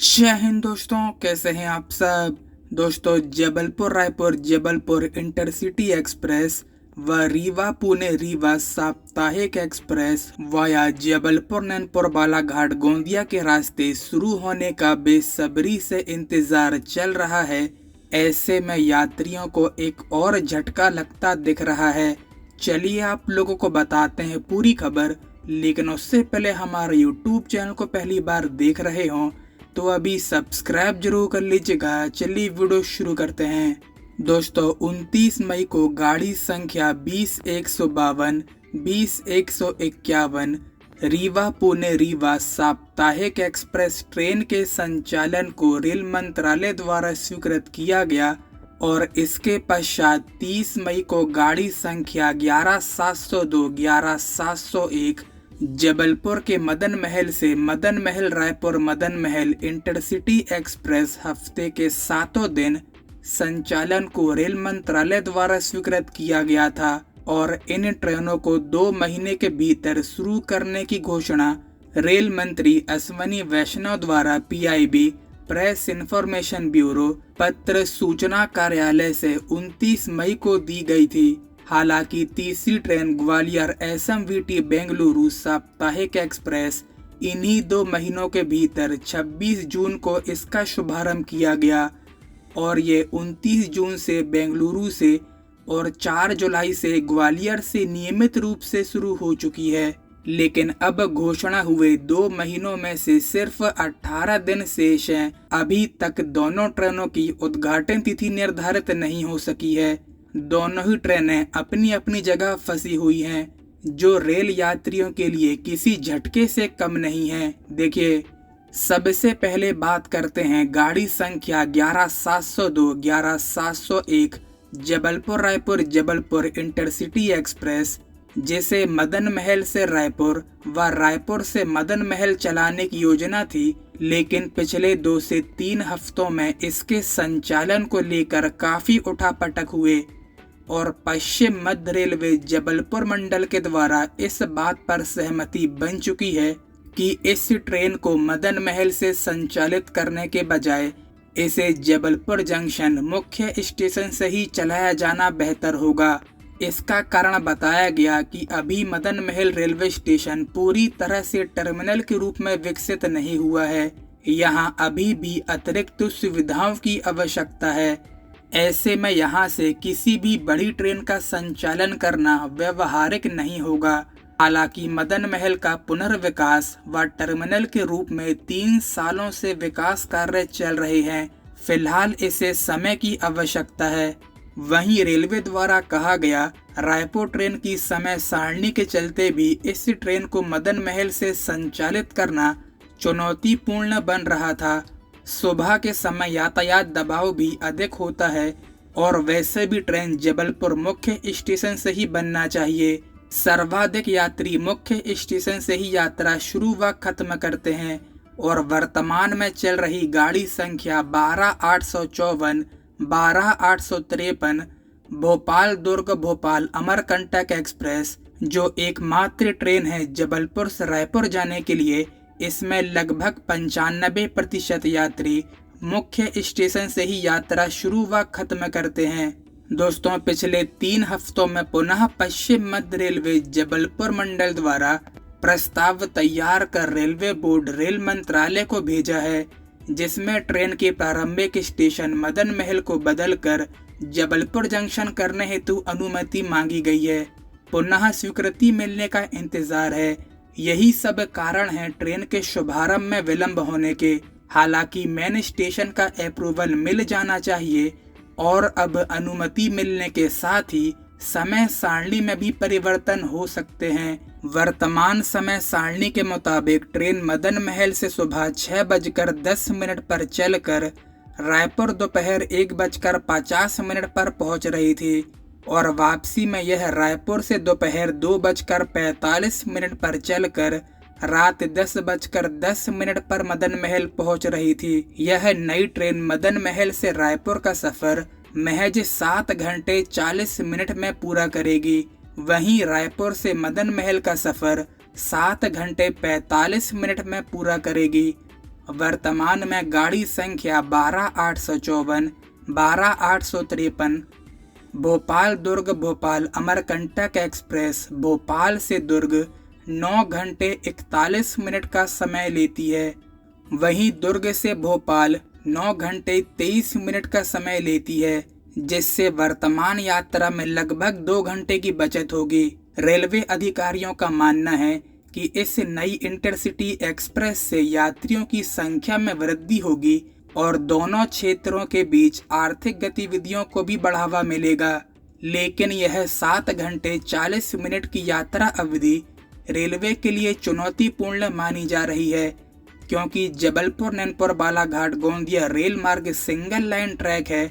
जय हिंद दोस्तों, कैसे हैं आप सब। दोस्तों, जबलपुर इंटरसिटी एक्सप्रेस व रीवा पुणे रीवा साप्ताहिक एक्सप्रेस वाया जबलपुर नैनपुर बालाघाट गोंदिया के रास्ते शुरू होने का बेसब्री से इंतजार चल रहा है। ऐसे में यात्रियों को एक और झटका लगता दिख रहा है। चलिए आप लोगों को बताते हैं पूरी खबर, लेकिन उससे पहले हमारे YouTube चैनल को पहली बार देख रहे हों तो अभी सब्सक्राइब जरूर कर लीजिएगा। चलिए वीडियो शुरू करते हैं। दोस्तों, 29 मई को गाड़ी संख्या 20-152, 20-151 रीवा पुणे रीवा साप्ताहिक एक्सप्रेस ट्रेन के संचालन को रेल मंत्रालय द्वारा स्वीकृत किया गया और इसके पश्चात 30 मई को गाड़ी संख्या 11702, 11701 जबलपुर के मदन महल से मदन महल रायपुर मदन महल इंटरसिटी एक्सप्रेस हफ्ते के 7 दिन संचालन को रेल मंत्रालय द्वारा स्वीकृत किया गया था और इन ट्रेनों को 2 महीने के भीतर शुरू करने की घोषणा रेल मंत्री अश्विनी वैष्णव द्वारा PIB प्रेस इंफॉर्मेशन ब्यूरो पत्र सूचना कार्यालय से 29 मई को दी गई थी। हालांकि तीसरी ट्रेन ग्वालियर SMVT बेंगलुरु साप्ताहिक एक्सप्रेस इन्हीं 2 महीनों के भीतर 26 जून को इसका शुभारंभ किया गया और ये 29 जून से बेंगलुरु से और 4 जुलाई से ग्वालियर से नियमित रूप से शुरू हो चुकी है। लेकिन अब घोषणा हुए 2 महीनों में से सिर्फ 18 दिन शेष हैं। अभी तक दोनों ट्रेनों की उद्घाटन तिथि निर्धारित नहीं हो सकी है। दोनों ही ट्रेनें अपनी अपनी जगह फंसी हुई हैं, जो रेल यात्रियों के लिए किसी झटके से कम नहीं है। देखिए, सबसे पहले बात करते हैं गाड़ी संख्या 11702, 11701 जबलपुर रायपुर जबलपुर इंटरसिटी एक्सप्रेस, जिसे मदन महल से रायपुर व रायपुर से मदन महल चलाने की योजना थी, लेकिन पिछले 2 से 3 हफ्तों में इसके संचालन को लेकर काफी उठापटक हुए और पश्चिम मध्य रेलवे जबलपुर मंडल के द्वारा इस बात पर सहमति बन चुकी है कि इस ट्रेन को मदन महल से संचालित करने के बजाय इसे जबलपुर जंक्शन मुख्य स्टेशन से ही चलाया जाना बेहतर होगा। इसका कारण बताया गया कि अभी मदन महल रेलवे स्टेशन पूरी तरह से टर्मिनल के रूप में विकसित नहीं हुआ है। यहाँ अभी भी अतिरिक्त सुविधाओं की आवश्यकता है। ऐसे में यहाँ से किसी भी बड़ी ट्रेन का संचालन करना व्यवहारिक नहीं होगा। हालांकि मदन महल का पुनर्विकास व टर्मिनल के रूप में 3 सालों से विकास कार्य चल रहे हैं। फिलहाल इसे समय की आवश्यकता है। वहीं रेलवे द्वारा कहा गया रायपुर ट्रेन की समय सारणी के चलते भी इस ट्रेन को मदन महल से संचालित करना चुनौतीपूर्ण बन रहा था। सुबह के समय यातायात दबाव भी अधिक होता है और वैसे भी ट्रेन जबलपुर मुख्य स्टेशन से ही बनना चाहिए। सर्वाधिक यात्री मुख्य स्टेशन से ही यात्रा शुरू व खत्म करते हैं और वर्तमान में चल रही गाड़ी संख्या 12854, 12853 भोपाल दुर्ग भोपाल अमरकंटक एक्सप्रेस, जो एकमात्र ट्रेन है जबलपुर से रायपुर जाने के लिए, इसमें लगभग 95% यात्री मुख्य स्टेशन से ही यात्रा शुरू व खत्म करते हैं। दोस्तों, पिछले 3 हफ्तों में पुनः पश्चिम मध्य रेलवे जबलपुर मंडल द्वारा प्रस्ताव तैयार कर रेलवे बोर्ड रेल मंत्रालय को भेजा है, जिसमें ट्रेन के प्रारंभिक स्टेशन मदन महल को बदलकर जबलपुर जंक्शन करने हेतु अनुमति मांगी गई है। पुनः स्वीकृति मिलने का इंतजार है। यही सब कारण है ट्रेन के शुभारंभ में विलंब होने के। हालांकि मेन स्टेशन का अप्रूवल मिल जाना चाहिए और अब अनुमति मिलने के साथ ही समय सारणी में भी परिवर्तन हो सकते हैं। वर्तमान समय सारणी के मुताबिक ट्रेन मदन महल से सुबह 6:10 पर चलकर रायपुर दोपहर 1:50 पर पहुंच रही थी और वापसी में यह रायपुर से दोपहर 2:45 पर चलकर रात 10:10 पर मदन महल पहुंच रही थी। यह नई ट्रेन मदन महल से रायपुर का सफर महज 7 घंटे 40 मिनट में पूरा करेगी। वहीं रायपुर से मदन महल का सफर 7 घंटे 45 मिनट में पूरा करेगी। वर्तमान में गाड़ी संख्या 12,854, 12,853, भोपाल दुर्ग भोपाल अमरकंटक एक्सप्रेस भोपाल से दुर्ग 9 घंटे 41 मिनट का समय लेती है। वहीं दुर्ग से भोपाल 9 घंटे 23 मिनट का समय लेती है, जिससे वर्तमान यात्रा में लगभग 2 घंटे की बचत होगी। रेलवे अधिकारियों का मानना है कि इस नई इंटरसिटी एक्सप्रेस से यात्रियों की संख्या में वृद्धि होगी और दोनों क्षेत्रों के बीच आर्थिक गतिविधियों को भी बढ़ावा मिलेगा। लेकिन यह 7 घंटे 40 मिनट की यात्रा अवधि रेलवे के लिए चुनौतीपूर्ण मानी जा रही है, क्योंकि जबलपुर नैनपुर बालाघाट गोंदिया रेल मार्ग सिंगल लाइन ट्रैक है,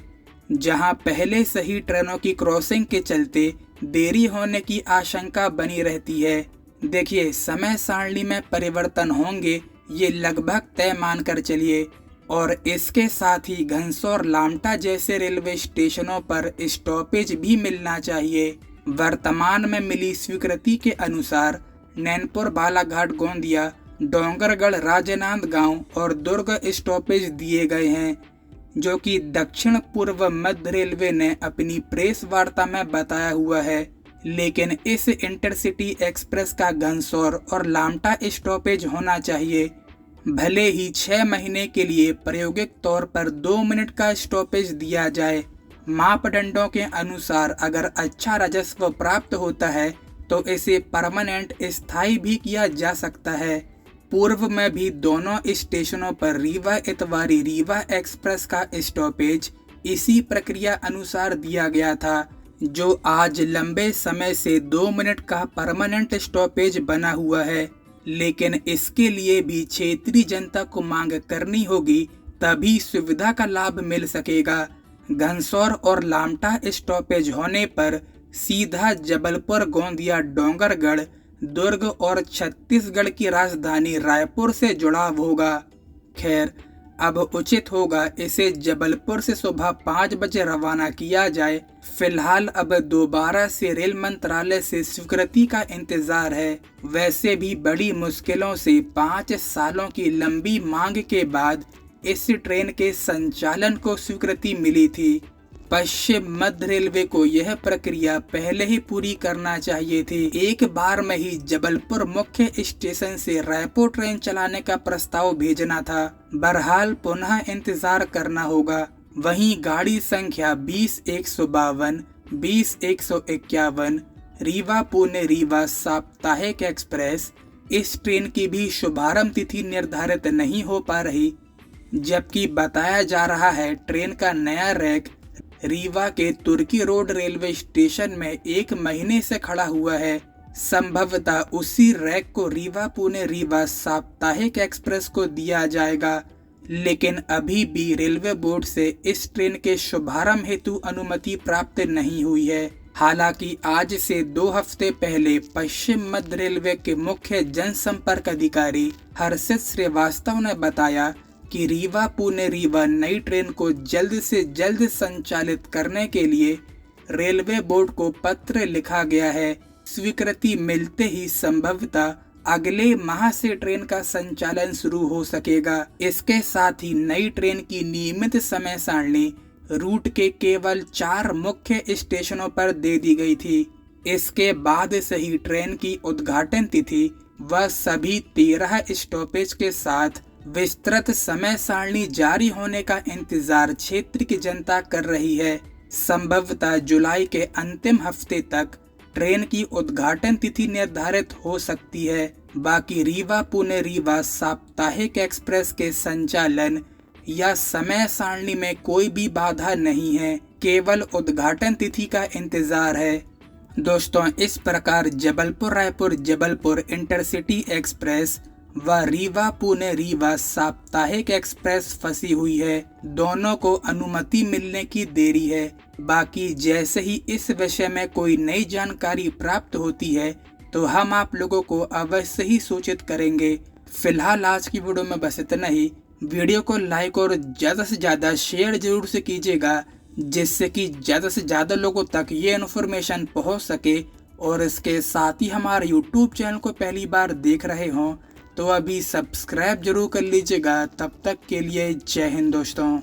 जहां पहले से ही ट्रेनों की क्रॉसिंग के चलते देरी होने की आशंका बनी रहती है। देखिए, समय सारणी में परिवर्तन होंगे ये लगभग तय मानकर चलिए, और इसके साथ ही घनसौर लामटा जैसे रेलवे स्टेशनों पर स्टॉपेज भी मिलना चाहिए। वर्तमान में मिली स्वीकृति के अनुसार नैनपुर बालाघाट गोंदिया, डोंगरगढ़ राजनांदगांव और दुर्ग स्टॉपेज दिए गए हैं, जो कि दक्षिण पूर्व मध्य रेलवे ने अपनी प्रेस वार्ता में बताया हुआ है। लेकिन इस इंटरसिटी एक्सप्रेस का घनसौर और लामटा स्टॉपेज होना चाहिए। भले ही 6 महीने के लिए प्रायोगिक तौर पर 2 मिनट का स्टॉपेज दिया जाए। मापदंडों के अनुसार अगर अच्छा राजस्व प्राप्त होता है तो इसे परमानेंट स्थायी भी किया जा सकता है। पूर्व में भी दोनों स्टेशनों पर रीवा इतवारी रीवा एक्सप्रेस का स्टॉपेज इसी प्रक्रिया अनुसार दिया गया था, जो आज लंबे समय से 2 मिनट का परमानेंट स्टॉपेज बना हुआ है। लेकिन इसके लिए भी क्षेत्रीय जनता को मांग करनी होगी, तभी सुविधा का लाभ मिल सकेगा। घनसौर और लामटा स्टॉपेज होने पर सीधा जबलपुर गोंदिया डोंगरगढ़ दुर्ग और छत्तीसगढ़ की राजधानी रायपुर से जुड़ाव होगा। खैर, अब उचित होगा इसे जबलपुर से सुबह 5 बजे रवाना किया जाए। फिलहाल अब दोबारा से रेल मंत्रालय से स्वीकृति का इंतजार है। वैसे भी बड़ी मुश्किलों से 5 सालों की लंबी मांग के बाद इस ट्रेन के संचालन को स्वीकृति मिली थी। पश्चिम मध्य रेलवे को यह प्रक्रिया पहले ही पूरी करना चाहिए थी। एक बार में ही जबलपुर मुख्य स्टेशन से रायपुर ट्रेन चलाने का प्रस्ताव भेजना था। बहरहाल पुनः इंतजार करना होगा। वहीं गाड़ी संख्या 20,152, 20,151 रीवा पुणे रीवा साप्ताहिक एक्सप्रेस, इस ट्रेन की भी शुभारंभ तिथि निर्धारित नहीं हो पा रही, जबकि बताया जा रहा है ट्रेन का नया रैक रीवा के तुर्की रोड रेलवे स्टेशन में 1 महीने से खड़ा हुआ है। संभवतः उसी रैक को रीवा पुणे रीवा साप्ताहिक एक्सप्रेस को दिया जाएगा, लेकिन अभी भी रेलवे बोर्ड से इस ट्रेन के शुभारंभ हेतु अनुमति प्राप्त नहीं हुई है। हालांकि आज से 2 हफ्ते पहले पश्चिम मध्य रेलवे के मुख्य जनसंपर्क अधिकारी हर्षित श्रीवास्तव ने बताया कि रीवा पुणे रीवा नई ट्रेन को जल्द से जल्द संचालित करने के लिए रेलवे बोर्ड को पत्र लिखा गया है। स्वीकृति मिलते ही संभवतः अगले माह से ट्रेन का संचालन शुरू हो सकेगा। इसके साथ ही नई ट्रेन की नियमित समय सारणी रूट के केवल 4 मुख्य स्टेशनों पर दे दी गई थी। इसके बाद से ही ट्रेन की उद्घाटन तिथि व सभी 13 स्टॉपेज के साथ विस्तृत समय सारणी जारी होने का इंतजार क्षेत्र की जनता कर रही है। संभवतः जुलाई के अंतिम हफ्ते तक ट्रेन की उद्घाटन तिथि निर्धारित हो सकती है। बाकी रीवा पुणे रीवा साप्ताहिक एक्सप्रेस के संचालन या समय सारणी में कोई भी बाधा नहीं है, केवल उद्घाटन तिथि का इंतजार है। दोस्तों, इस प्रकार जबलपुर रायपुर जबलपुर इंटरसिटी एक्सप्रेस व रीवा पुणे रीवा साप्ताहिक एक्सप्रेस फंसी हुई है। दोनों को अनुमति मिलने की देरी है। बाकी जैसे ही इस विषय में कोई नई जानकारी प्राप्त होती है तो हम आप लोगों को अवश्य ही सूचित करेंगे। फिलहाल आज की वीडियो में बस इतना ही। वीडियो को लाइक और ज़्यादा से ज़्यादा शेयर जरूर से कीजिएगा, जिससे कि ज़्यादा से ज़्यादा लोगों तक ये इन्फॉर्मेशन पहुंच सके। और इसके साथ ही हमारे YouTube चैनल को पहली बार देख रहे हों तो अभी सब्सक्राइब जरूर कर लीजिएगा। तब तक के लिए जय हिंद दोस्तों।